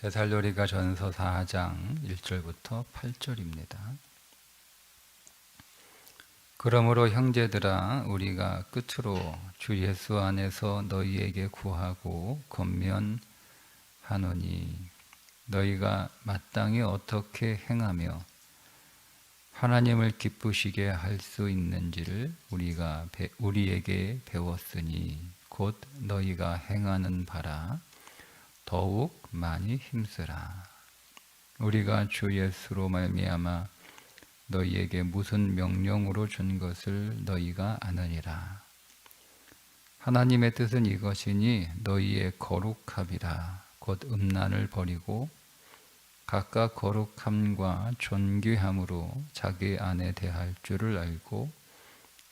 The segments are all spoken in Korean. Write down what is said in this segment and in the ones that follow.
데살로니가 전서 4장 1절부터 8절입니다. 그러므로 형제들아 우리가 끝으로 주 예수 안에서 너희에게 구하고 권면하노니 너희가 마땅히 어떻게 행하며 하나님을 기쁘시게 할 수 있는지를 우리에게 배웠으니 곧 너희가 행하는 바라 더욱 많이 힘쓰라. 우리가 주 예수로 말미암아 너희에게 무슨 명령으로 준 것을 너희가 아느니라. 하나님의 뜻은 이것이니 너희의 거룩함이라. 곧 음란을 버리고 각각 거룩함과 존귀함으로 자기 안에 대할 줄을 알고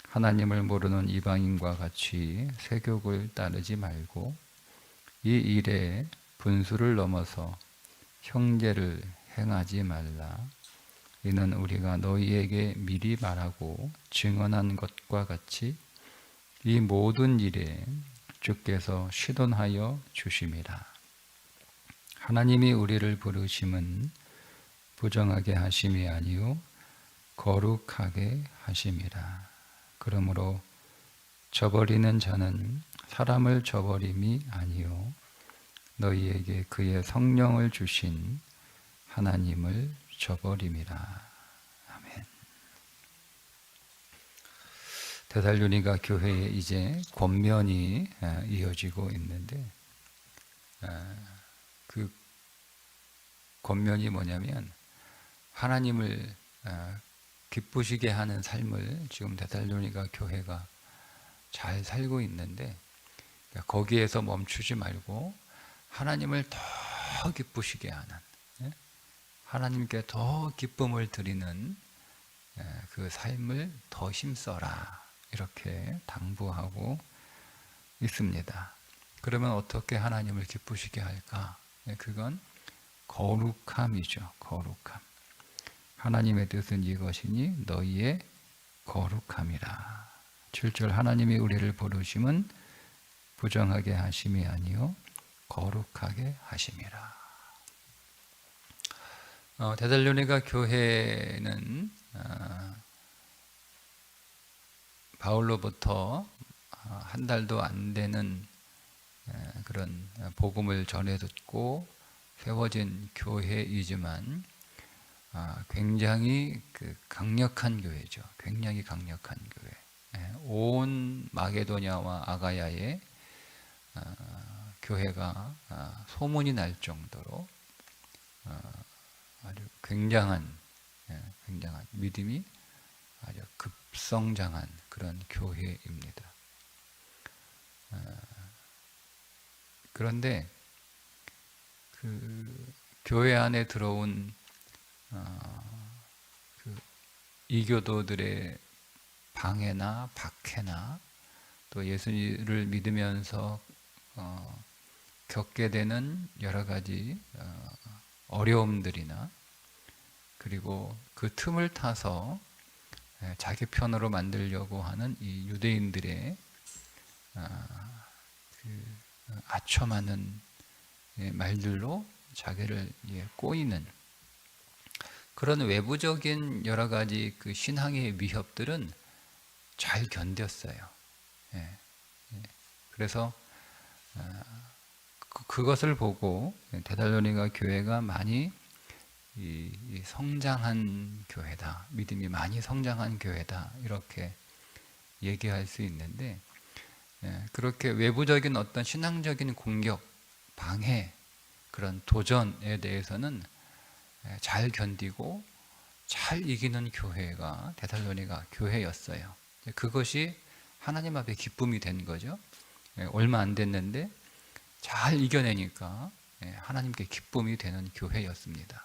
하나님을 모르는 이방인과 같이 세욕을 따르지 말고 이 일에 분수를 넘어서 형제를 행하지 말라. 이는 우리가 너희에게 미리 말하고 증언한 것과 같이 이 모든 일에 주께서 시돈하여 주심이라. 하나님이 우리를 부르심은 부정하게 하심이 아니요 거룩하게 하심이라. 그러므로 저버리는 자는 사람을 저버림이 아니요 너희에게 그의 성령을 주신 하나님을 저버림이라. 아멘. 데살로니가 교회에 이제 권면이 이어지고 있는데 그 권면이 뭐냐면 하나님을 기쁘시게 하는 삶을 지금 데살로니가 교회가 잘 살고 있는데 거기에서 멈추지 말고 하나님을 더 기쁘시게 하는, 하나님께 더 기쁨을 드리는 그 삶을 더 힘써라, 이렇게 당부하고 있습니다. 그러면 어떻게 하나님을 기쁘시게 할까? 그건 거룩함이죠. 거룩함. 하나님의 뜻은 이것이니 너희의 거룩함이라. 7절 하나님이 우리를 부르심은 부정하게 하심이 아니요 거룩하게 하심이라. 데살로니가 교회는 바울로부터 한 달도 안 되는 그런 복음을 전해 듣고 세워진 교회이지만 굉장히 강력한 교회죠. 굉장히 강력한 교회. 온 마게도냐와 아가야에 교회가 소문이 날 정도로 아주 굉장한 믿음이 아주 급성장한 그런 교회입니다. 그런데 그 교회 안에 들어온 그 이교도들의 방해나 박해나 또 예수를 믿으면서 겪게 되는 여러 가지 어려움들이나 그리고 그 틈을 타서 자기 편으로 만들려고 하는 이 유대인들의 아첨하는 말들로 자기를 꼬이는 그런 외부적인 여러 가지 그 신앙의 위협들은 잘 견뎠어요. 그래서 그것을 보고 데살로니가 교회가 많이 성장한 교회다, 믿음이 많이 성장한 교회다, 이렇게 얘기할 수 있는데 그렇게 외부적인 어떤 신앙적인 공격, 방해, 그런 도전에 대해서는 잘 견디고 잘 이기는 교회가 데살로니가 교회였어요. 그것이 하나님 앞에 기쁨이 된 거죠. 얼마 안 됐는데 잘 이겨내니까 하나님께 기쁨이 되는 교회였습니다.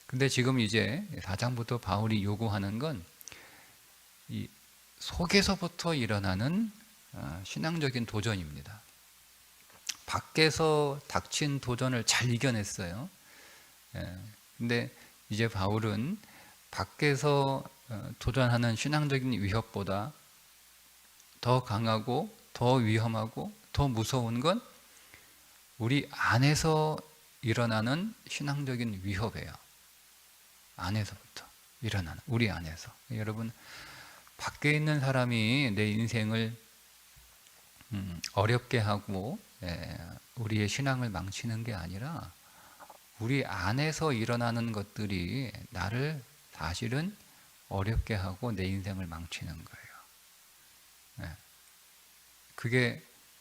근데 지금 이제 4장부터 바울이 요구하는 건 이 속에서부터 일어나는 신앙적인 도전입니다. 밖에서 닥친 도전을 잘 이겨냈어요. 근데 이제 바울은 밖에서 도전하는 신앙적인 위협보다 더 강하고 더 위험하고 더 무서운 건 우리 안에서 일어나는 신앙적인 위협이에요. 안에서부터 일어나는, 우리 안에서. 여러분, 밖에 있는 사람이 내 인생을 어렵게 하고 우리의 신앙을 망치는 게 아니라 우리 안에서 일어나는 것들이 나를 사실은 어렵게 하고 내 인생을 망치는 거예요.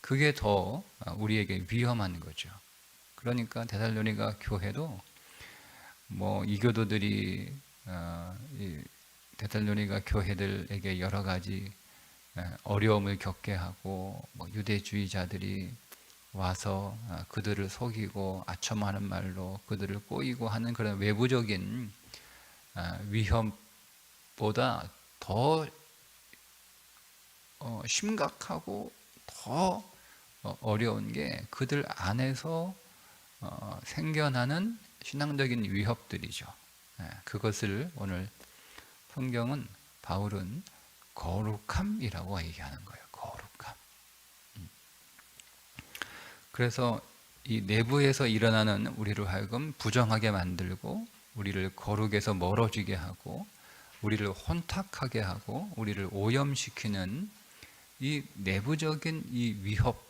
그게 더 우리에게 위험한 거죠. 그러니까 데살로니가 교회도 뭐 이교도들이 이 데살로니가 교회들에게 여러 가지 어려움을 겪게 하고, 뭐 유대주의자들이 와서 그들을 속이고 아첨하는 말로 그들을 꼬이고 하는 그런 외부적인 위험보다 더 심각하고 더 어려운 게 그들 안에서 생겨나는 신앙적인 위협들이죠. 그것을 오늘 성경은, 바울은 거룩함이라고 얘기하는 거예요. 거룩함. 그래서 이 내부에서 일어나는 우리를 하여금 부정하게 만들고, 우리를 거룩에서 멀어지게 하고, 우리를 혼탁하게 하고, 우리를 오염시키는 이 내부적인 이 위협,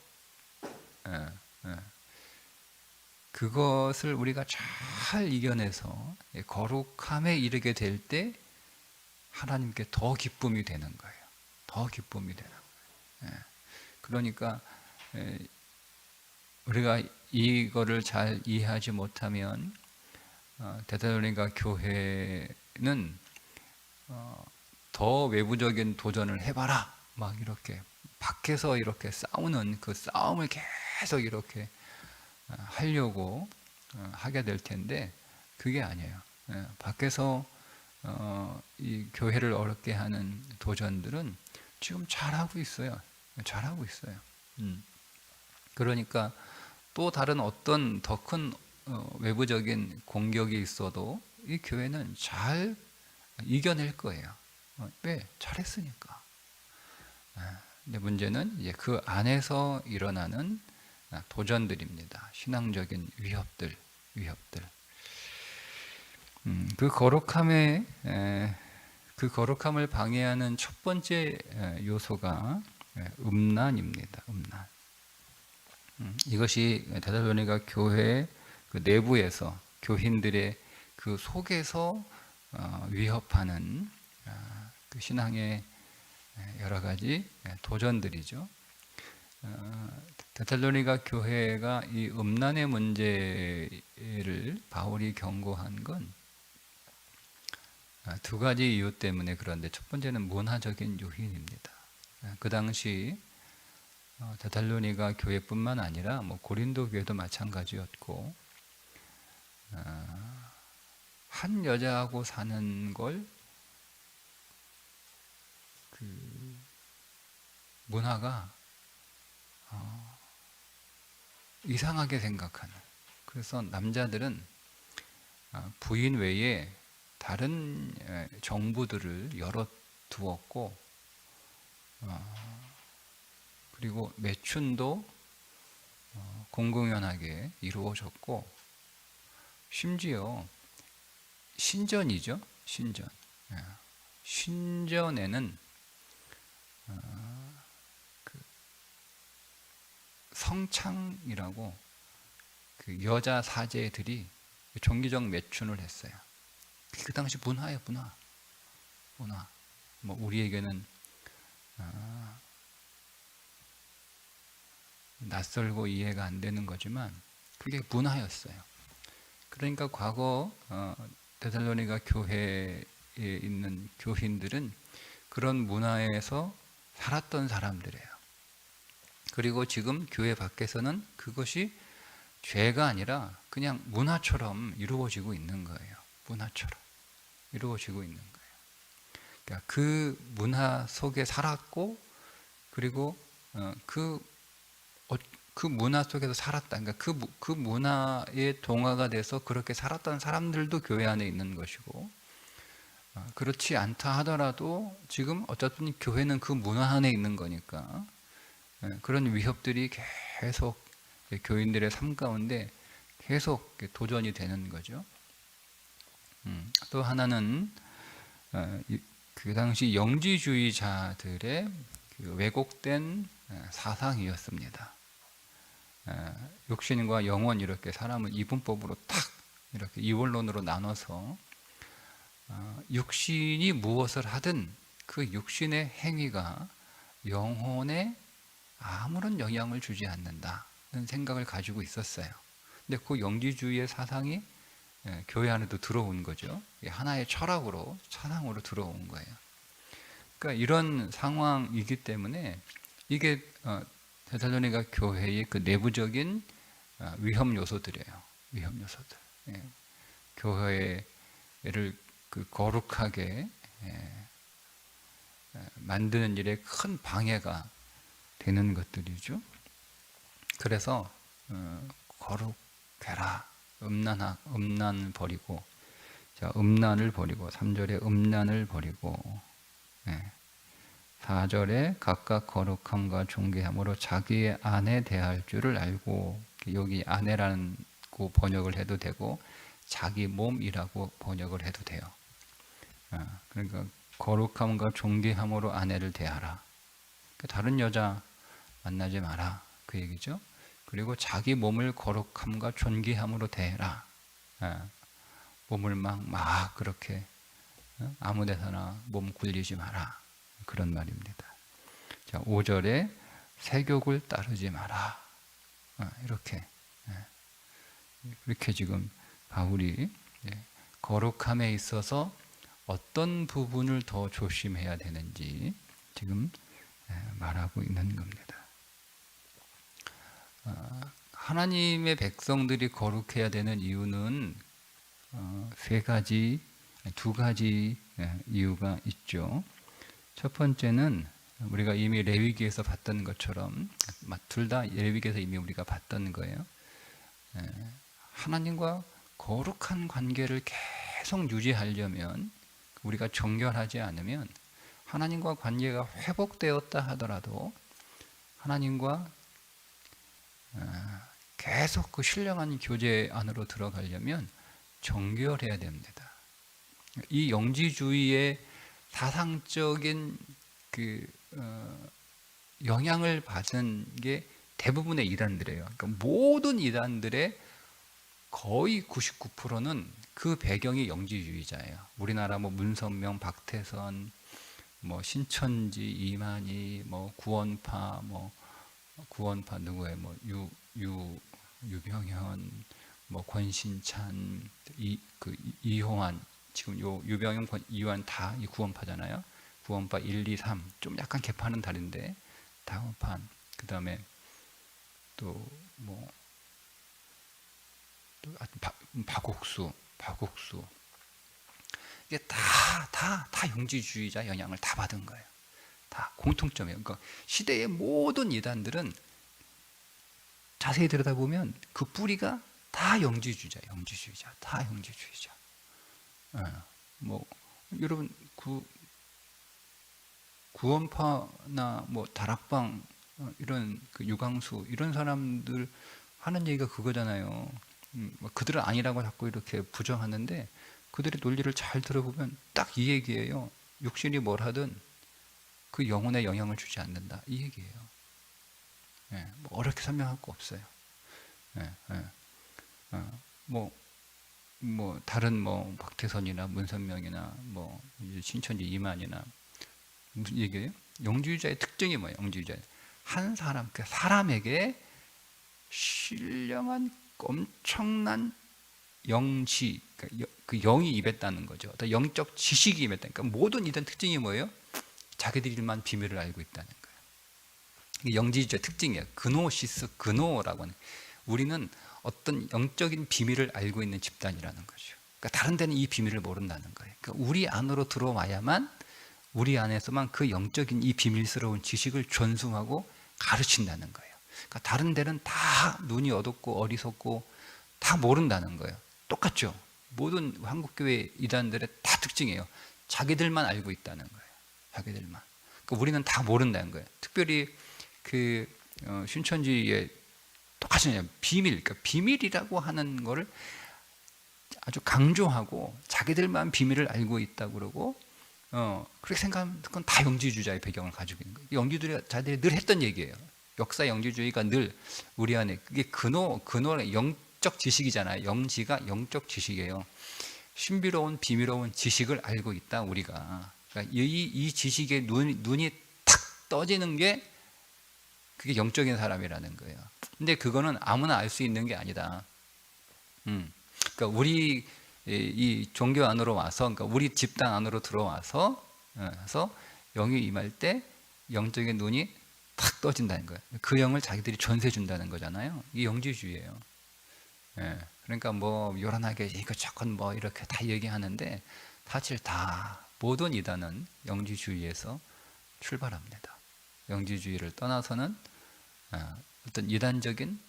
그것을 우리가 잘 이겨내서 거룩함에 이르게 될 때 하나님께 더 기쁨이 되는 거예요. 더 기쁨이 되는 거예요. 그러니까 우리가 이거를 잘 이해하지 못하면 데살로니가 교회는 더 외부적인 도전을 해봐라, 막 이렇게 밖에서 이렇게 싸우는 그 싸움을 계속 이렇게 하려고 하게 될 텐데, 그게 아니에요. 밖에서 이 교회를 어렵게 하는 도전들은 지금 잘하고 있어요. 잘하고 있어요. 그러니까 또 다른 어떤 더 큰 외부적인 공격이 있어도 이 교회는 잘 이겨낼 거예요. 왜? 잘했으니까. 근데 문제는 이제 그 안에서 일어나는 도전들입니다. 신앙적인 위협들. 그 거룩함을 방해하는 첫 번째 요소가 음란입니다. 음란. 이것이 데살로니가 교회 그 내부에서 교인들의 그 속에서 위협하는 그 신앙의 여러 가지 도전들이죠. 데살로니가 교회가 이 음란의 문제를 바울이 경고한 건 두 가지 이유 때문에 그런데, 첫 번째는 문화적인 요인입니다. 그 당시 데살로니가 교회뿐만 아니라 뭐 고린도 교회도 마찬가지였고, 한 여자하고 사는 걸 그 문화가 이상하게 생각하는. 그래서 남자들은 부인 외에 다른 정부들을 열어두었고, 그리고 매춘도 공공연하게 이루어졌고, 심지어 신전이죠. 신전에는 그 성창이라고 그 여자 사제들이 정기적 매춘을 했어요. 그 당시 문화예요, 문화. 뭐 우리에게는 낯설고 이해가 안 되는 거지만 그게 문화였어요. 그러니까 과거 데살로니가 교회에 있는 교인들은 그런 문화에서 살았던 사람들이에요. 그리고 지금 교회 밖에서는 그것이 죄가 아니라 그냥 문화처럼 이루어지고 있는 거예요. 문화처럼 이루어지고 있는 거예요. 그러니까 그 문화 속에 살았고, 그리고 그 문화 속에서 살았다. 그러니까 그 문화에 동화가 돼서 그렇게 살았던 사람들도 교회 안에 있는 것이고, 그렇지 않다 하더라도 지금 어쨌든 교회는 그 문화 안에 있는 거니까 그런 위협들이 계속 교인들의 삶 가운데 계속 도전이 되는 거죠. 또 하나는 그 당시 영지주의자들의 그 왜곡된 사상이었습니다. 육신과 영혼 이렇게 사람을 이분법으로 탁 이렇게 이원론으로 나눠서 육신이 무엇을 하든 그 육신의 행위가 영혼에 아무런 영향을 주지 않는다는 생각을 가지고 있었어요. 근데 그 영지주의의 사상이 교회 안에도 들어온 거죠. 하나의 철학으로, 사상으로 들어온 거예요. 그러니까 이런 상황이기 때문에 이게 데살로니가 교회의 그 내부적인 위험 요소들이에요. 위험 요소들. 교회를 그 거룩하게 만드는 일에 큰 방해가 되는 것들이죠. 그래서 거룩해라. 음란을 버리고, 자, 음란을 버리고, 3절에 음란을 버리고, 4절에 각각 거룩함과 존귀함으로 자기의 아내 대할 줄을 알고, 여기 아내라고 번역을 해도 되고 자기 몸이라고 번역을 해도 돼요. 그러니까 거룩함과 존귀함으로 아내를 대하라. 다른 여자 만나지 마라, 그 얘기죠. 그리고 자기 몸을 거룩함과 존귀함으로 대해라. 몸을 막 그렇게 아무 데서나 몸 굴리지 마라, 그런 말입니다. 자, 5절에 세욕을 따르지 마라. 이렇게 지금 바울이 거룩함에 있어서 어떤 부분을 더 조심해야 되는지 지금 말하고 있는 겁니다. 하나님의 백성들이 거룩해야 되는 이유는 두 가지 이유가 있죠. 첫 번째는 우리가 이미 레위기에서 봤던 것처럼, 둘 다 레위기에서 이미 우리가 봤던 거예요. 하나님과 거룩한 관계를 계속 유지하려면, 우리가 정결하지 않으면 하나님과 관계가 회복되었다 하더라도 하나님과 계속 그 신령한 교제 안으로 들어가려면 정결해야 됩니다. 이 영지주의의 사상적인 영향을 받은 게 대부분의 이단들이에요. 그러니까 모든 이단들의 거의 99%는 그 배경이 영지주의자예요. 우리나라 문선명, 박태선, 신천지, 이만희, 구원파, 누구예요? 유병현, 권신찬, 이호환, 지금 유병현, 이호환 다 이 구원파잖아요. 구원파 1, 2, 3, 좀 약간 개파는 다른데 다원판. 그 다음에 또 박옥수. 이게 다 영지주의자 영향을 다 받은 거예요. 다 공통점이에요. 그러니까 시대의 모든 이단들은 자세히 들여다보면 그 뿌리가 다 영지주의자. 다 영지주의자. 여러분 구원파나 다락방 이런 유광수 이런 사람들 하는 얘기가 그거잖아요. 그들은 아니라고 자꾸 이렇게 부정하는데 그들의 논리를 잘 들어보면 딱 이 얘기예요. 육신이 뭘 하든 그 영혼에 영향을 주지 않는다, 이 얘기예요. 어렵게 설명할 거 없어요. 다른 박태선이나 문선명이나 신천지 이만이나 무슨 얘기예요? 영지주의자의 특징이 뭐예요? 영지주의 한 사람, 그 사람에게 신령한 엄청난 영지, 그 영이 임했다는 거죠. 어떤 영적 지식이 임했다는. 그러니까 모든 이런 특징이 뭐예요? 자기들만 비밀을 알고 있다는 거예요. 이게 영지주의 특징이에요. 그노시스, 그노라고 하는. 우리는 어떤 영적인 비밀을 알고 있는 집단이라는 거죠. 그러니까 다른 데는 이 비밀을 모른다는 거예요. 그러니까 우리 안으로 들어와야만, 우리 안에서만 그 영적인 이 비밀스러운 지식을 전수하고 가르친다는 거예요. 그러니까 다른 데는 다 눈이 어둡고 어리석고 다 모른다는 거예요. 똑같죠? 모든 한국교회 이단들의 다 특징이에요. 자기들만 알고 있다는 거예요. 자기들만. 그러니까 우리는 다 모른다는 거예요. 특별히 신천지의 똑같이 비밀, 그러니까 비밀이라고 하는 거를 아주 강조하고 자기들만 비밀을 알고 있다고 그러고 그렇게 생각하면 그건 다 영지주의자의 배경을 가지고 있는 거예요. 영지주의자들이 늘 했던 얘기예요. 역사 영지주의가 늘 우리 안에 그게 근원의 영적 지식이잖아요. 영지가 영적 지식이에요. 신비로운 비밀로운 지식을 알고 있다 우리가. 그러니까 이 지식에 눈이 탁 떠지는 게 그게 영적인 사람이라는 거예요. 근데 그거는 아무나 알 수 있는 게 아니다. 그러니까 우리 이 종교 안으로 와서, 그러니까 우리 집단 안으로 들어와서 해서 영이 임할 때 영적인 눈이 탁 떠진다는 거예요. 그 영을 자기들이 전세 준다는 거잖아요. 이게 영지주의예요. 예. 그러니까 뭐 요란하게 이것저것 뭐 이렇게 다 얘기하는데 사실 다 모든 이단은 영지주의에서 출발합니다. 영지주의를 떠나서는 어떤 이단적인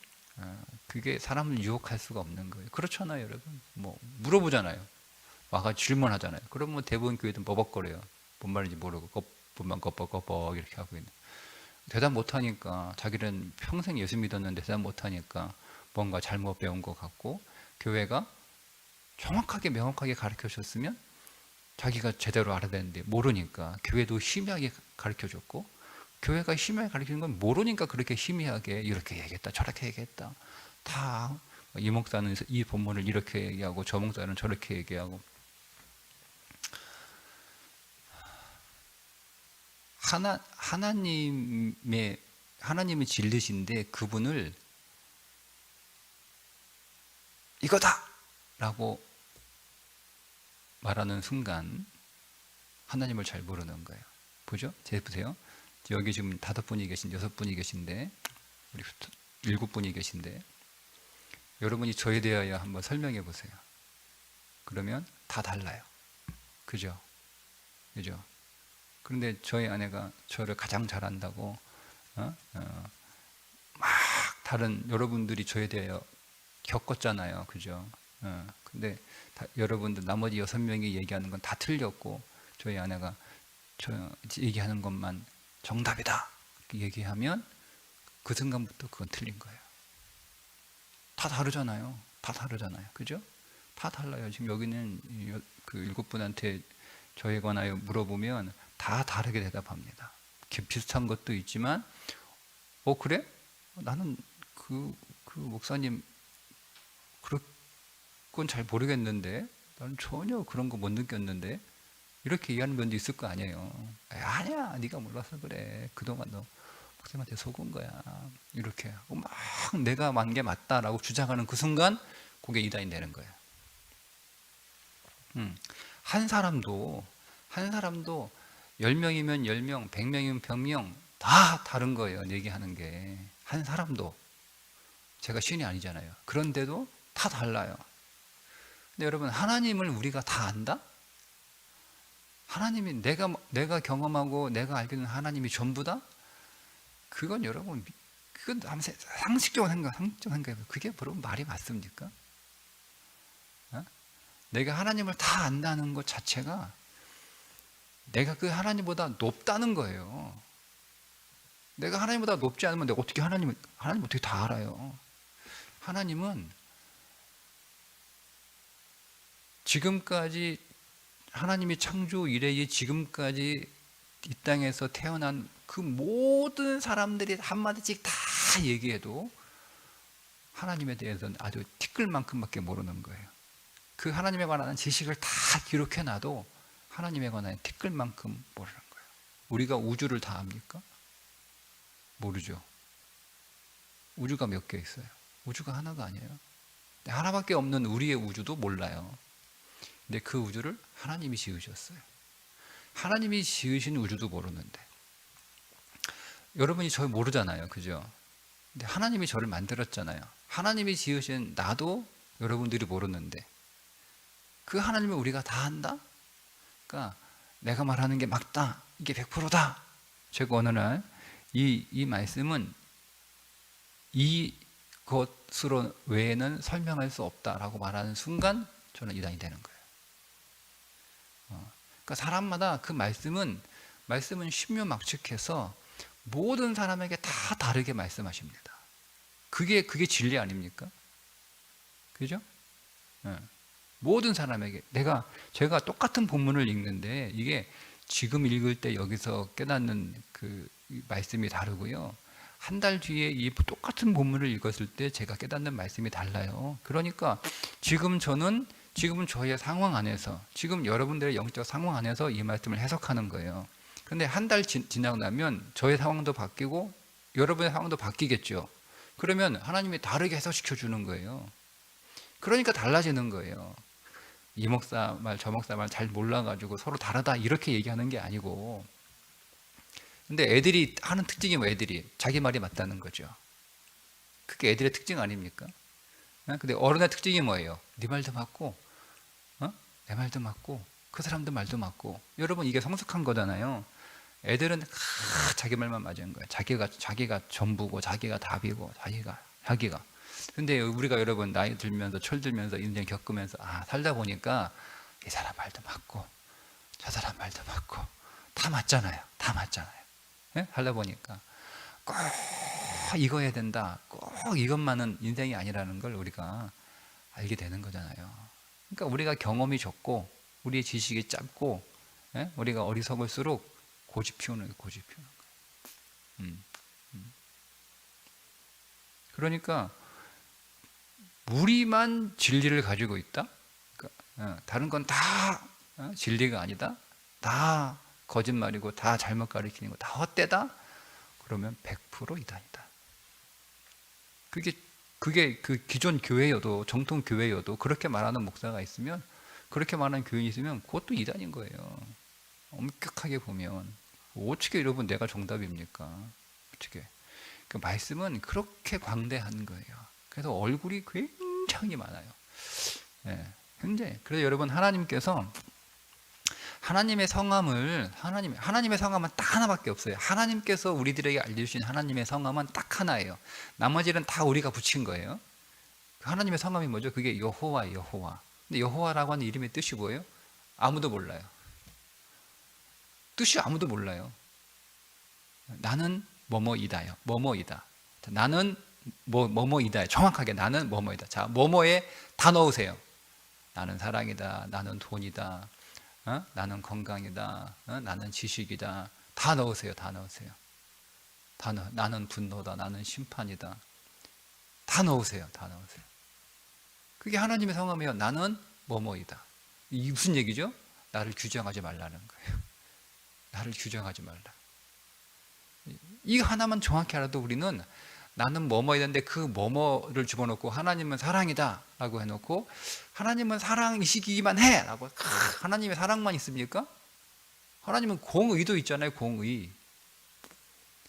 그게 사람을 유혹할 수가 없는 거예요. 그렇잖아요, 여러분. 뭐 물어보잖아요. 와가 질문하잖아요. 그러면 대부분 교회들은 버벅거려요. 뭔 말인지 모르고 보면 껍벅 이렇게 하고 있는. 대답 못하니까 자기는 평생 예수 믿었는데 대답 못하니까 뭔가 잘못 배운 것 같고, 교회가 정확하게 명확하게 가르쳐 줬으면 자기가 제대로 알아야 되는데 모르니까 교회도 희미하게 가르쳐 줬고, 교회가 희미하게 가르치는 건 모르니까 그렇게 희미하게 이렇게 얘기했다 저렇게 얘기했다, 다 이 목사는 이 본문을 이렇게 얘기하고 저 목사는 저렇게 얘기하고. 하나님이 진리신데 그분을 이거다 라고 말하는 순간 하나님을 잘 모르는 거예요. 보죠? 보세요. 여기 지금 5분이 계신, 6분이 계신데, 우리 7분이 계신데, 여러분이 저에 대하여 한번 설명해 보세요. 그러면 다 달라요. 그죠? 그죠? 그런데 저희 아내가 저를 가장 잘한다고, 막 다른 여러분들이 저에 대하여 겪었잖아요. 그죠? 근데 여러분들 나머지 6명이 얘기하는 건 다 틀렸고, 저희 아내가 저 얘기하는 것만 정답이다 얘기하면 그 순간부터 그건 틀린 거예요. 다 다르잖아요. 다 다르잖아요. 그죠? 다 달라요. 지금 여기는 그 7분한테 저에 관하여 물어보면 다 다르게 대답합니다. 비슷한 것도 있지만, 그래? 나는 그 목사님 그건 잘 모르겠는데, 나는 전혀 그런 거 못 느꼈는데, 이렇게 얘기하는 면도 있을 거 아니에요. 아니야, 네가 몰라서 그래. 그동안 너 목사님한테 속은 거야. 이렇게 하고 막 내가 만 게 맞다라고 주장하는 그 순간 그게 이단이 되는 거예요. 한 사람도 10명이면 10명, 100명이면 100명 다 다른 거예요. 얘기하는 게. 한 사람도. 제가 신이 아니잖아요. 그런데도 다 달라요. 근데 여러분, 하나님을 우리가 다 안다? 하나님이 내가 경험하고 내가 알게 된 하나님이 전부다? 그건 여러분, 그건 상식적으로 생각해요. 그게 바로 말이 맞습니까? 내가 하나님을 다 안다는 것 자체가 내가 그 하나님보다 높다는 거예요. 내가 하나님보다 높지 않으면 내가 어떻게 하나님 어떻게 다 알아요? 하나님은 지금까지 하나님이 창조 이래의 지금까지 이 땅에서 태어난 그 모든 사람들이 한마디씩 다 얘기해도 하나님에 대해서는 아주 티끌만큼밖에 모르는 거예요. 그 하나님에 관한 지식을 다 기록해놔도 하나님에 관한 티끌만큼 모르는 거예요. 우리가 우주를 다 압니까? 모르죠. 우주가 몇 개 있어요? 우주가 하나가 아니에요. 하나밖에 없는 우리의 우주도 몰라요. 근데 그 우주를 하나님이 지으셨어요. 하나님이 지으신 우주도 모르는데, 여러분이 저를 모르잖아요. 그죠? 근데 하나님이 저를 만들었잖아요. 하나님이 지으신 나도 여러분들이 모르는데 그 하나님을 우리가 다 안다? 그러니까 내가 말하는 게 맞다, 이게 100%다. 제가 어느 날 이 말씀은 이것으로 외에는 설명할 수 없다라고 말하는 순간 저는 이단이 되는 거예요. 그러니까 사람마다 그 말씀은 신묘막측해서 모든 사람에게 다 다르게 말씀하십니다. 그게 진리 아닙니까? 그죠? 예. 모든 사람에게 제가 똑같은 본문을 읽는데 이게 지금 읽을 때 여기서 깨닫는 그 말씀이 다르고요. 한 달 뒤에 이 똑같은 본문을 읽었을 때 제가 깨닫는 말씀이 달라요. 그러니까 지금은 저의 상황 안에서, 지금 여러분들의 영적 상황 안에서 이 말씀을 해석하는 거예요. 근데 한 달 지나고 나면 저의 상황도 바뀌고 여러분의 상황도 바뀌겠죠. 그러면 하나님이 다르게 해석시켜 주는 거예요. 그러니까 달라지는 거예요. 이 목사 말, 저 목사 말 잘 몰라가지고 서로 다르다 이렇게 얘기하는 게 아니고. 근데 애들이 하는 특징이 뭐, 애들이 자기 말이 맞다는 거죠. 그게 애들의 특징 아닙니까? 근데 어른의 특징이 뭐예요? 네 말도 맞고, 내 말도 맞고, 그 사람도 말도 맞고. 여러분, 이게 성숙한 거잖아요. 애들은 자기 말만 맞은 거예요. 자기가 전부고, 자기가 답이고, 자기가. 근데 우리가 여러분 나이 들면서 철 들면서 인생 겪으면서 살다 보니까 이 사람 말도 맞고 저 사람 말도 맞고 다 맞잖아요. 다 맞잖아요. 예? 살다 보니까 꼭 이거 해야 된다. 꼭 이것만은 인생이 아니라는 걸 우리가 알게 되는 거잖아요. 그러니까 우리가 경험이 적고 우리의 지식이 짧고, 예? 우리가 어리석을수록 고집 피우는 거예요. 고집 피우는 거예요. 그러니까 우리만 진리를 가지고 있다? 다른 건 다 진리가 아니다? 다 거짓말이고 다 잘못 가르치는 거 다 헛되다? 그러면 100% 이단이다. 그게 그 기존 교회여도, 정통 교회여도 그렇게 말하는 목사가 있으면, 그렇게 말하는 교인이 있으면 그것도 이단인 거예요. 엄격하게 보면. 어떻게 여러분 내가 정답입니까? 어떻게? 그 말씀은 그렇게 광대한 거예요. 그래서 얼굴이 굉장히 많아요. 예, 굉장히. 그래서 여러분, 하나님께서 하나님의 성함은 딱 하나밖에 없어요. 하나님께서 우리들에게 알려주신 하나님의 성함은 딱 하나예요. 나머지는 다 우리가 붙인 거예요. 하나님의 성함이 뭐죠? 그게 여호와, 여호와. 근데 여호와라고 하는 이름의 뜻이 뭐예요? 아무도 몰라요. 뜻이 아무도 몰라요. 나는 뭐뭐이다요. 뭐뭐이다. 나는 뭐뭐이다. 정확하게 나는 뭐뭐이다. 자, 뭐뭐에 다 넣으세요. 나는 사랑이다. 나는 돈이다. 나는 건강이다. 나는 지식이다. 다 넣으세요. 다 넣으세요. 나는 분노다. 나는 심판이다. 다 넣으세요. 다 넣으세요. 그게 하나님의 성함이에요. 나는 뭐뭐이다. 이게 무슨 얘기죠? 나를 규정하지 말라는 거예요. 나를 규정하지 말라. 이거 하나만 정확히 알아도 우리는 나는 뭐뭐이는데 그 뭐뭐를 집어넣고 하나님은 사랑이다 라고 해놓고, 하나님은 사랑이시기만 해 라고, 하나님의 사랑만 있습니까? 하나님은 공의도 있잖아요. 공의.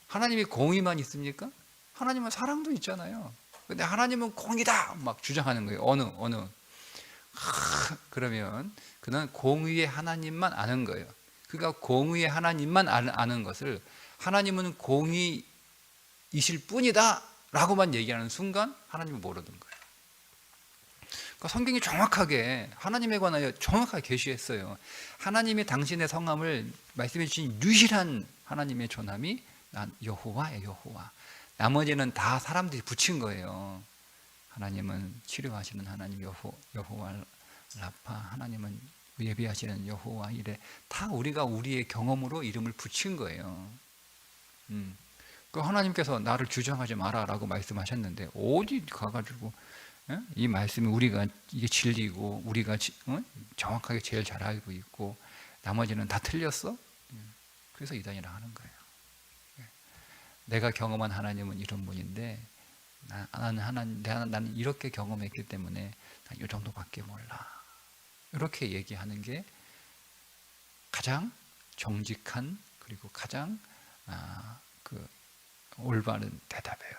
하나님이 공의만 있습니까? 하나님은 사랑도 있잖아요. 근데 하나님은 공의다 막 주장하는 거예요. 어느 그러면 그는 공의의 하나님만 아는 거예요. 그가 공의의 하나님만 아는 것을, 하나님은 공의이실 뿐이다 라고만 얘기하는 순간 하나님은 모르는 거예요. 그러니까 성경이 정확하게 하나님에 관하여 정확하게 계시했어요. 하나님이 당신의 성함을 말씀해 주신 유일한 하나님의 존함이 난 여호와예요. 여호와. 나머지는 다 사람들이 붙인 거예요. 하나님은 치료하시는 하나님 여호와 라파, 하나님은 예비하시는 여호와, 이래 다 우리가 우리의 경험으로 이름을 붙인 거예요. 그 하나님께서 나를 규정하지 마라라고 말씀하셨는데 어디 가가지고 이 말씀이 우리가 이게 진리고 우리가 정확하게 제일 잘 알고 있고 나머지는 다 틀렸어? 그래서 이단이라 하는 거예요. 내가 경험한 하나님은 이런 분인데 나는 이렇게 경험했기 때문에 이 정도밖에 몰라. 이렇게 얘기하는 게 가장 정직한, 그리고 가장 올바른 대답이에요.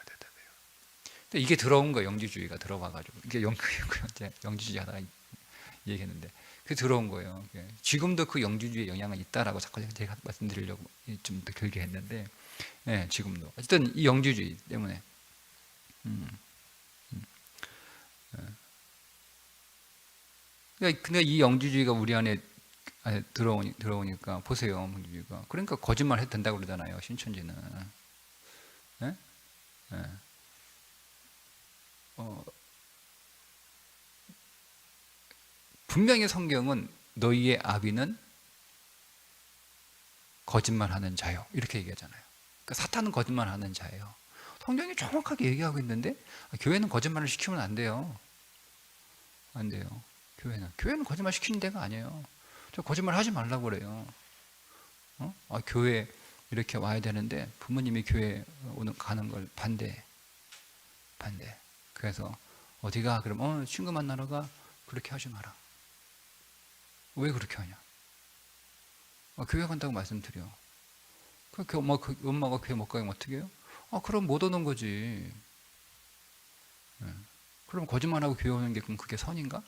근데 이게 들어온 거예요. 영지주의가 들어와가지고, 이게 영지주의 하다가 얘기했는데 그게 들어온 거예요. 지금도 그 영지주의의 영향은 있다라고 자꾸 제가 말씀드리려고 좀 더 길게 했는데, 네, 지금도 어쨌든 이 영지주의 때문에 근데 이 영지주의가 우리 안에 들어오니까 보세요. 영지주의가. 그러니까 거짓말 해도 된다고 그러잖아요. 신천지는. 네? 네. 분명히 성경은 너희의 아비는 거짓말하는 자요 이렇게 얘기하잖아요. 그러니까 사탄은 거짓말하는 자예요. 성경이 정확하게 얘기하고 있는데 교회는 거짓말을 시키면 안 돼요. 안 돼요. 교회는 거짓말 시키는 데가 아니에요. 저 거짓말 하지 말라고 그래요. 교회 이렇게 와야 되는데 부모님이 교회 가는 걸 반대. 그래서 어디가 그럼 친구 만나러 가 그렇게 하지 마라. 왜 그렇게 하냐? 교회 간다고 말씀드려. 엄마가 교회 못 가면 어떻게 해요? 그럼 못 오는 거지. 그럼 거짓말하고 교회 오는 게 그럼 그게 선인가?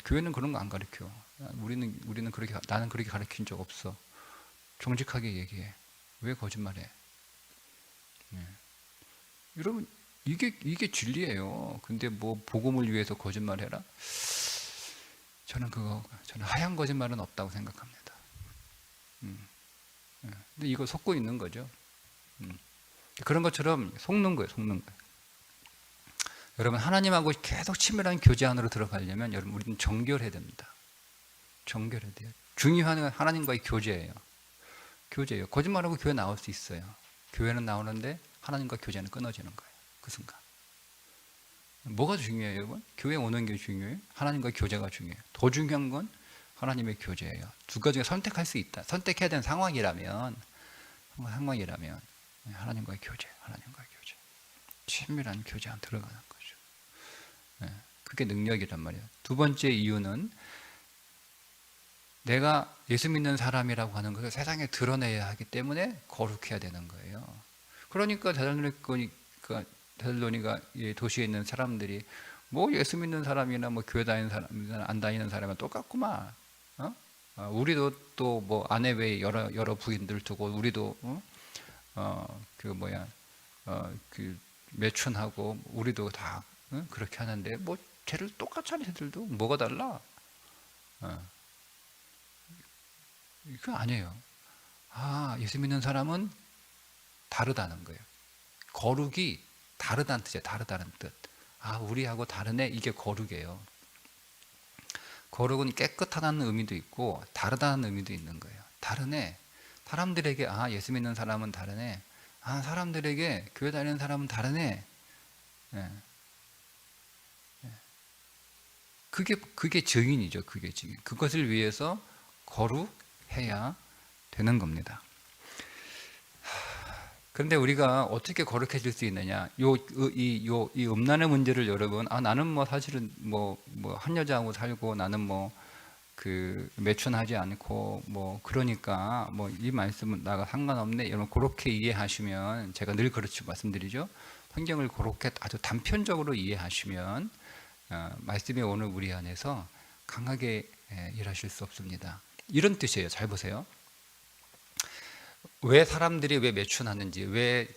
교회는 그런 거 안 가르쳐. 우리는 그렇게 나는 그렇게 가르친 적 없어. 정직하게 얘기해. 왜 거짓말해? 여러분 이게 진리예요. 근데 뭐 복음을 위해서 거짓말해라? 저는 하얀 거짓말은 없다고 생각합니다. 근데 이거 속고 있는 거죠. 그런 것처럼 속는 거예요. 여러분 하나님하고 계속 친밀한 교제 안으로 들어가려면 여러분 우리는 정결해야 됩니다. 정결해야 돼요. 중요한 건 하나님과의 교제예요. 거짓말하고 교회 나올 수 있어요. 교회는 나오는데 하나님과 교제는 끊어지는 거예요. 그 순간. 뭐가 중요해요, 여러분? 교회 오는 게 중요해요? 하나님과 교제가 중요해요. 더 중요한 건 하나님의 교제예요. 두 가지 중에 선택할 수 있다. 선택해야 되는 상황이라면 하나님과의 교제. 친밀한 교제 안 들어가는 거죠. 그게 능력이란 말이에요. 두 번째 이유는 내가 예수 믿는 사람이라고 하는 것을 세상에 드러내야 하기 때문에 거룩해야 되는 거예요. 그러니까 데살로니가 도시에 있는 사람들이 뭐 예수 믿는 사람이나 뭐 교회 다니는 사람이나 안 다니는 사람은 똑같구만. 우리도 또 뭐 아내 외에 여러 부인들 두고 우리도 매춘하고 우리도 다 그렇게 하는데 뭐 쟤를 똑같이 하는 애들도 뭐가 달라? 이거 아니에요. 예수 믿는 사람은 다르다는 거예요. 거룩이 다르다는 뜻이에요. 다르다는 뜻. 우리하고 다르네. 이게 거룩이에요. 거룩은 깨끗하다는 의미도 있고 다르다는 의미도 있는 거예요. 다르네. 사람들에게 예수 믿는 사람은 다르네. 사람들에게 교회 다니는 사람은 다르네. 그게 증인이죠. 그게 증인. 그것을 위해서 거룩해야 되는 겁니다. 그런데 우리가 어떻게 거룩해질 수 있느냐? 이 음란의 문제를 여러분, 나는 뭐 사실은 한 여자하고 살고 나는 매춘하지 않고 그러니까 이 말씀은 나가 상관없네. 여러분 그렇게 이해하시면 제가 늘 그렇게 말씀드리죠. 성경을 그렇게 아주 단편적으로 이해하시면 말씀이 오늘 우리 안에서 강하게 일하실 수 없습니다. 이런 뜻이에요. 잘 보세요. 왜 사람들이 왜 매춘하는지, 왜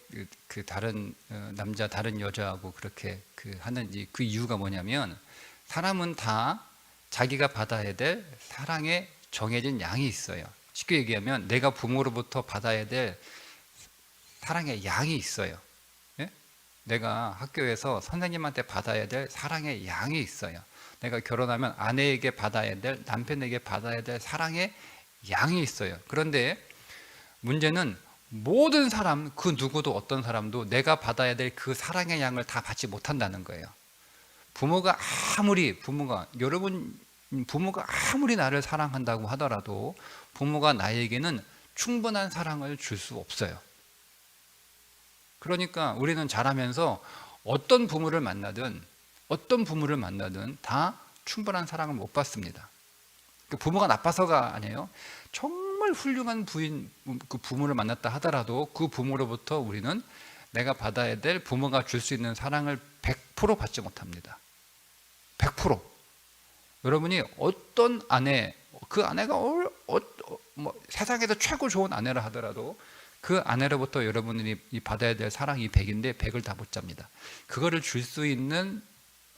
다른 남자 다른 여자하고 그렇게 하는지 그 이유가 뭐냐면 사람은 다 자기가 받아야 될 사랑에 정해진 양이 있어요. 쉽게 얘기하면 내가 부모로부터 받아야 될 사랑의 양이 있어요. 예? 내가 학교에서 선생님한테 받아야 될 사랑의 양이 있어요. 내가 결혼하면 아내에게 받아야 될, 남편에게 받아야 될 사랑의 양이 있어요. 그런데 문제는 모든 사람, 그 누구도 어떤 사람도 내가 받아야 될 그 사랑의 양을 다 받지 못한다는 거예요. 여러분 부모가 아무리 나를 사랑한다고 하더라도 부모가 나에게는 충분한 사랑을 줄 수 없어요. 그러니까 우리는 자라면서 어떤 부모를 만나든 다 충분한 사랑을 못 받습니다. 부모가 나빠서가 아니에요. 정말 훌륭한 부모를 만났다 하더라도 그 부모로부터 우리는 내가 받아야 될 부모가 줄 수 있는 사랑을 100% 받지 못합니다. 100%. 여러분이 어떤 그 아내가 세상에서 최고 좋은 아내라 하더라도 그 아내로부터 여러분들이 받아야 될 사랑이 100인데 100을 다 못 잡니다. 그거를 줄 수 있는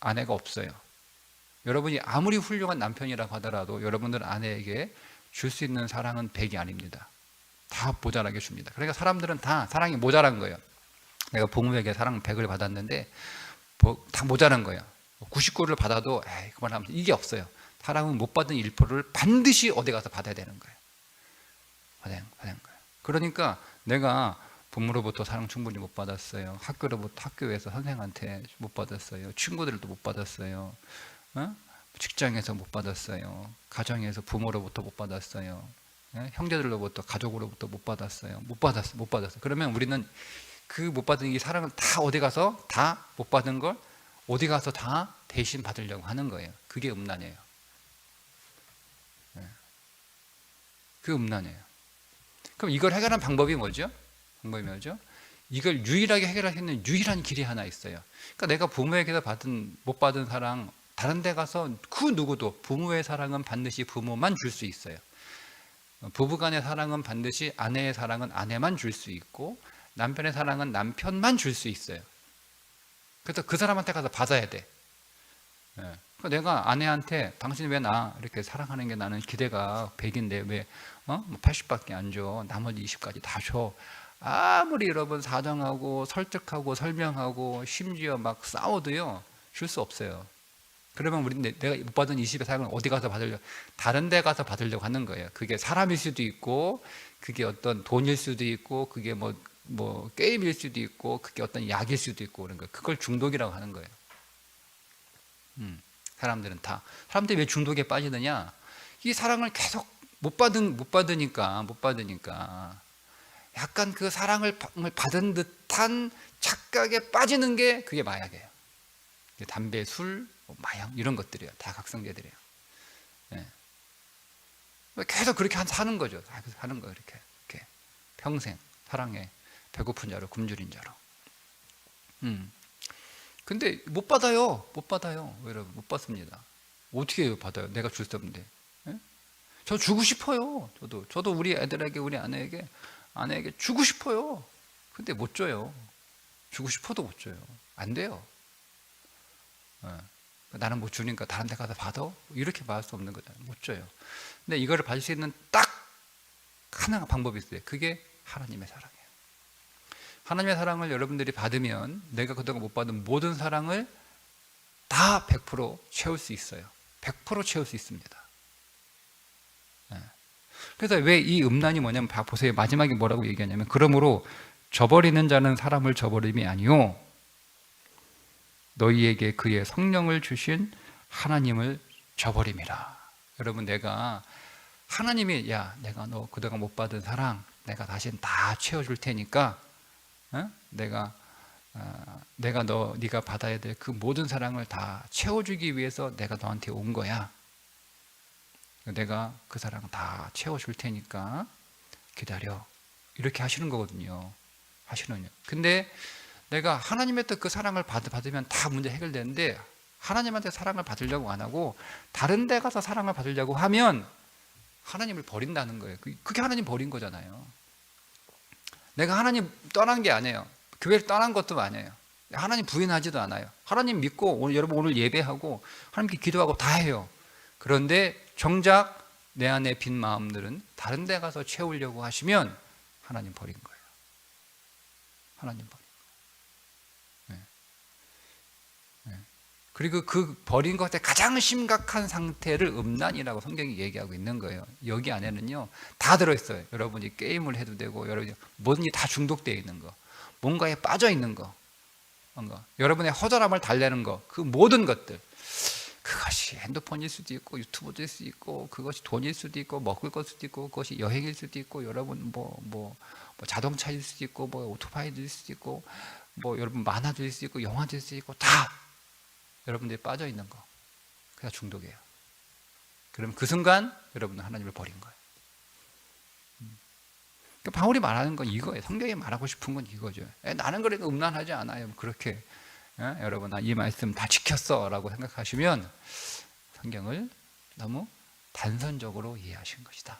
아내가 없어요. 여러분이 아무리 훌륭한 남편이라고 하더라도 여러분들 아내에게 줄 수 있는 사랑은 100이 아닙니다. 다 모자라게 줍니다. 그러니까 사람들은 다 사랑이 모자란 거예요. 내가 부모에게 사랑 100을 받았는데 다 모자란 거예요. 99를 받아도 에이 그만하면 이게 없어요. 사람은 못 받은 1%를 반드시 어디 가서 받아야 되는 거예요. 받아야 되는 거예요. 그러니까 내가 부모로부터 사랑 충분히 못 받았어요. 학교에서 선생한테 못 받았어요. 친구들도 못 받았어요. 어? 직장에서 못 받았어요. 가정에서 부모로부터 못 받았어요. 예? 형제들로부터, 가족으로부터 못 받았어요. 못 받았어. 그러면 우리는 그 못 받은 이 사랑을 다 어디 가서 다 못 받은 걸 어디 가서 다 대신 받으려고 하는 거예요. 그게 음란이에요. 예. 그 음란이에요. 그럼 이걸 해결하는 방법이 뭐죠? 이걸 유일하게 해결할 수 있는 유일한 길이 하나 있어요. 그러니까 내가 부모에게서 못 받은 사랑, 다른 데 가서 그 누구도 부모의 사랑은 반드시 부모만 줄 수 있어요. 부부간의 사랑은 반드시 아내의 사랑은 아내만 줄 수 있고 남편의 사랑은 남편만 줄 수 있어요. 그래서 그 사람한테 가서 받아야 돼. 그러니까 내가 아내한테 당신이 왜 나 이렇게 사랑하는 게 나는 기대가 100인데 왜 80밖에 안 줘? 나머지 20까지 다 줘. 아무리 여러분 사정하고 설득하고 설명하고 심지어 막 싸워도요 줄 수 없어요. 그러면 내가 못 받은 20의 사랑을 어디 가서 받으려고, 다른 데 가서 받으려고 하는 거예요. 그게 사람일 수도 있고 그게 어떤 돈일 수도 있고 그게 뭐 게임일 수도 있고 그게 어떤 약일 수도 있고 그런 거예요. 그걸 중독이라고 하는 거예요. 사람들이 왜 중독에 빠지느냐? 이 사랑을 계속 못 받으니까 약간 그 사랑을 받은 듯한 착각에 빠지는 게 그게 마약이에요. 담배, 술, 마약 이런 것들이에요. 다 각성제들이에요. 예. 계속 그렇게 사는 거죠. 사는 거예요. 이렇게 평생 사랑에 배고픈 자로 굶주린 자로. 근데 못 받아요. 여러분 못 받습니다. 어떻게 받아요? 내가 줄 수 없는데. 예? 저 주고 싶어요. 저도 우리 애들에게 우리 아내에게 주고 싶어요. 근데 못 줘요. 주고 싶어도 못 줘요. 안 돼요. 나는 못 주니까 다른 데 가서 받아? 이렇게 받을 수 없는 거잖아요. 못 줘요. 근데 이거를 받을 수 있는 딱 하나 방법이 있어요. 그게 하나님의 사랑이에요. 하나님의 사랑을 여러분들이 받으면 내가 그동안 못 받은 모든 사랑을 다 100% 채울 수 있어요. 100% 채울 수 있습니다. 그래서 왜 이 음란이 뭐냐면 보세요. 마지막에 뭐라고 얘기하냐면 그러므로 저버리는 자는 사람을 저버림이 아니요 너희에게 그의 성령을 주신 하나님을 저버림이라. 여러분 내가 하나님이 내가 너 그동안 못 받은 사랑 내가 다시 다 채워줄 테니까 내가 네가 받아야 될 그 모든 사랑을 다 채워주기 위해서 내가 너한테 온 거야. 내가 그 사랑 다 채워줄 테니까 기다려. 이렇게 하시는 거거든요. 근데 내가 하나님의 뜻 그 사랑을 받으면 다 문제 해결되는데 하나님한테 사랑을 받으려고 안 하고 다른 데 가서 사랑을 받으려고 하면 하나님을 버린다는 거예요. 그게 하나님 버린 거잖아요. 내가 하나님 떠난 게 아니에요. 교회를 떠난 것도 아니에요. 하나님 부인하지도 않아요. 하나님 믿고 여러분 오늘 예배하고 하나님께 기도하고 다 해요. 그런데 정작 내 안에 빈 마음들은 다른 데 가서 채우려고 하시면 하나님 버린 거예요. 하나님 버린 거예요. 그리고 그 버린 것의 가장 심각한 상태를 음란이라고 성경이 얘기하고 있는 거예요. 여기 안에는요 다 들어있어요. 여러분이 게임을 해도 되고 여러분이 뭐든지 다 중독되어 있는 거, 뭔가에 빠져 있는 거, 여러분의 허전함을 달래는 거, 그 모든 것들, 그것이 핸드폰일 수도 있고 유튜브일 수도 있고 그것이 돈일 수도 있고 먹을 것 수도 있고 그것이 여행일 수도 있고 여러분 뭐 자동차일 수도 있고 뭐 오토바이일 수도 있고 뭐 여러분 만화일 수도 있고 영화일 수도 있고 다 여러분들이 빠져 있는 거, 그게 중독이에요. 그럼 그 순간 여러분은 하나님을 버린 거예요. 그러니까 바울이 말하는 건 이거예요. 성경이 말하고 싶은 건 이거죠. 나는 그래도 음란하지 않아요. 그렇게 여러분 이 말씀 다 지켰어 라고 생각하시면 성경을 너무 단선적으로 이해하신 것이다.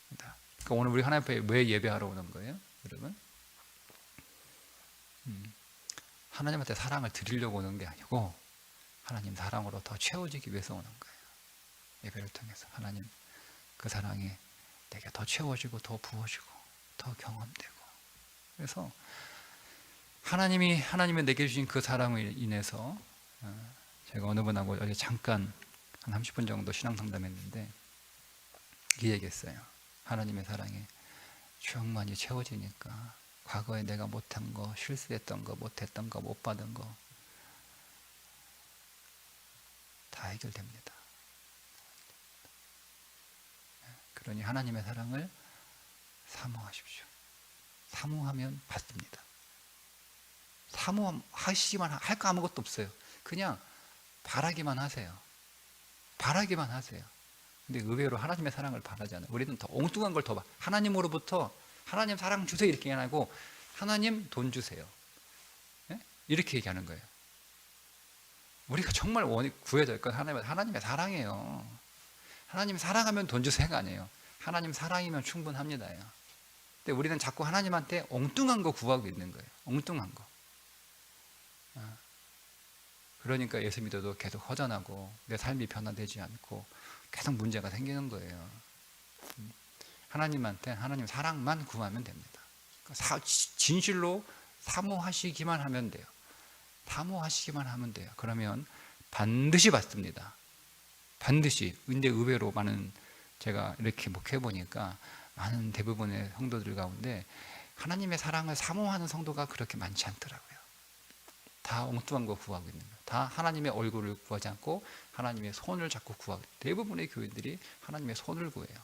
그러니까 오늘 우리 하나님 앞에 왜 예배하러 오는 거예요? 여러분 하나님한테 사랑을 드리려고 오는 게 아니고 하나님 사랑으로 더 채워지기 위해서 오는 거예요. 예배를 통해서 하나님 그 사랑이 내게 더 채워지고 더 부어지고 더 경험되고, 그래서 하나님이 내게 주신 그 사랑으로 인해서 제가 어느 분하고 어제 잠깐 한 30분 정도 신앙 상담했는데 이 얘기했어요. 하나님의 사랑에 충만히 채워지니까 과거에 내가 못한 거, 실수했던 거, 못했던 거, 못 받은 거 다 해결됩니다. 그러니 하나님의 사랑을 사모하십시오. 사모하면 받습니다. 사모하시기만 할 거 아무것도 없어요. 그냥 바라기만 하세요. 바라기만 하세요. 근데 의외로 하나님의 사랑을 바라잖아요. 우리는 더 엉뚱한 걸 더 봐. 하나님으로부터 하나님 사랑 주세요 이렇게 안 하고 하나님 돈 주세요. 네? 이렇게 얘기하는 거예요. 우리가 정말 구해야 될 건 하나님의 사랑이에요. 하나님 사랑하면 돈 주세요가 아니에요. 하나님 사랑이면 충분합니다요. 근데 우리는 자꾸 하나님한테 엉뚱한 거 구하고 있는 거예요. 엉뚱한 거. 그러니까 예수 믿어도 계속 허전하고 내 삶이 변화되지 않고 계속 문제가 생기는 거예요. 하나님한테 하나님 사랑만 구하면 됩니다. 진실로 사모하시기만 하면 돼요. 사모하시기만 하면 돼요. 그러면 반드시 받습니다. 반드시. 근데 의외로 많은, 제가 이렇게 목회 보니까 많은 대부분의 성도들 가운데 하나님의 사랑을 사모하는 성도가 그렇게 많지 않더라고요. 다 엉뚱한 거 구하고 있는 거예요. 다 하나님의 얼굴을 구하지 않고 하나님의 손을 자꾸 구하고, 대부분의 교인들이 하나님의 손을 구해요.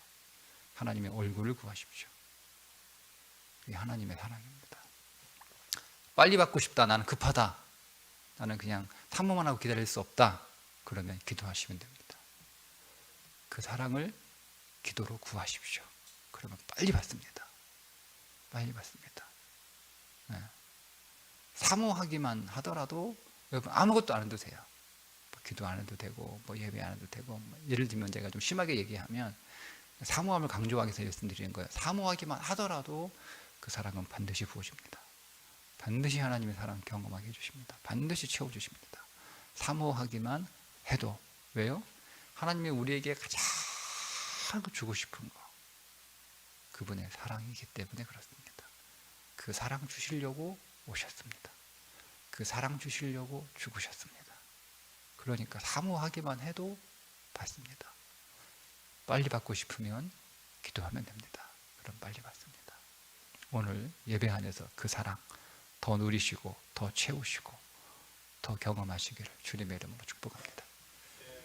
하나님의 얼굴을 구하십시오. 이게 하나님의 사랑입니다. 빨리 받고 싶다, 나는 급하다, 나는 그냥 사모만 하고 기다릴 수 없다, 그러면 기도하시면 됩니다. 그 사랑을 기도로 구하십시오. 그러면 빨리 받습니다. 빨리 받습니다. 네. 사모하기만 하더라도 여러분 아무것도 안 해도 돼요. 기도 안 해도 되고 예배 안 해도 되고, 예를 들면 제가 좀 심하게 얘기하면 사모함을 강조하기 위해서 말씀드리는 거예요. 사모하기만 하더라도 그 사랑은 반드시 부어집니다. 반드시 하나님의 사랑 경험하게 해주십니다. 반드시 채워주십니다. 사모하기만 해도. 왜요? 하나님이 우리에게 가장 주고 싶은 거, 그분의 사랑이기 때문에 그렇습니다. 그 사랑 주시려고 오셨습니다. 그 사랑 주시려고 죽으셨습니다. 그러니까 사모하기만 해도 받습니다. 빨리 받고 싶으면 기도하면 됩니다. 그럼 빨리 받습니다. 오늘 예배 안에서 그 사랑 더 누리시고 더 채우시고 더 경험하시기를 주님의 이름으로 축복합니다.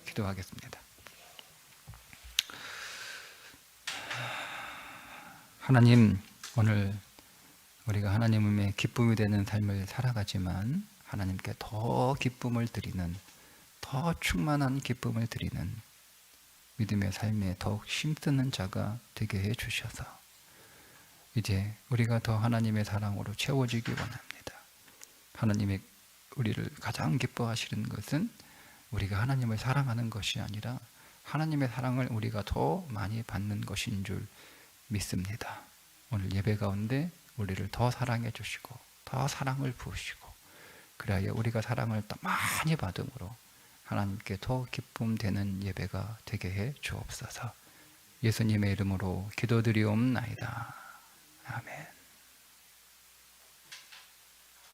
기도하겠습니다. 하나님, 오늘 우리가 하나님의 기쁨이 되는 삶을 살아가지만 하나님께 더 기쁨을 드리는, 더 충만한 기쁨을 드리는 믿음의 삶에 더욱 힘쓰는 자가 되게 해 주셔서 이제 우리가 더 하나님의 사랑으로 채워지기 원합니다. 하나님의 우리를 가장 기뻐하시는 것은 우리가 하나님을 사랑하는 것이 아니라 하나님의 사랑을 우리가 더 많이 받는 것인 줄 믿습니다. 오늘 예배 가운데 우리를 더 사랑해 주시고 더 사랑을 부으시고, 그래야 우리가 사랑을 더 많이 받음으로 하나님께 더 기쁨 되는 예배가 되게 해 주옵소서. 예수님의 이름으로 기도드리옵나이다. 아멘.